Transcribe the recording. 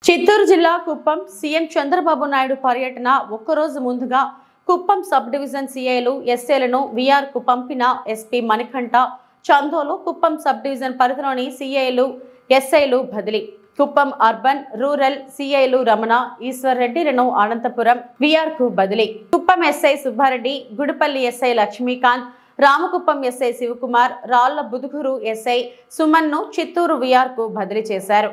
చిత్తూరు జిల్లా కుప్పం సీఎం చంద్రబాబు నాయుడు పర్యటన ఒక్కరోజు ముందుగా కుప్పం సబ్ డివిజన్ సీఐలు ఎస్ఏలను వీఆర్ కు పంపిన SP Manikantha Chandolu Kuppam sub division పరిధిలోని సీఐలు ఎస్ఐలు బదిలీ కుప్పం అర్బన్ రూరల్ సీఐలు రమణ ఈశ్వర్ రెడ్డిలను అనంతపురం వీఆర్ కు బదిలీ Kuppam SI Subbareddy Gudipalli SI Lakshmikanth Ramakuppam SI Shivakumar Ralla Budugur SI సుమన్ను చిత్తూరు వీఆర్ కు బదిలీ చేశారు।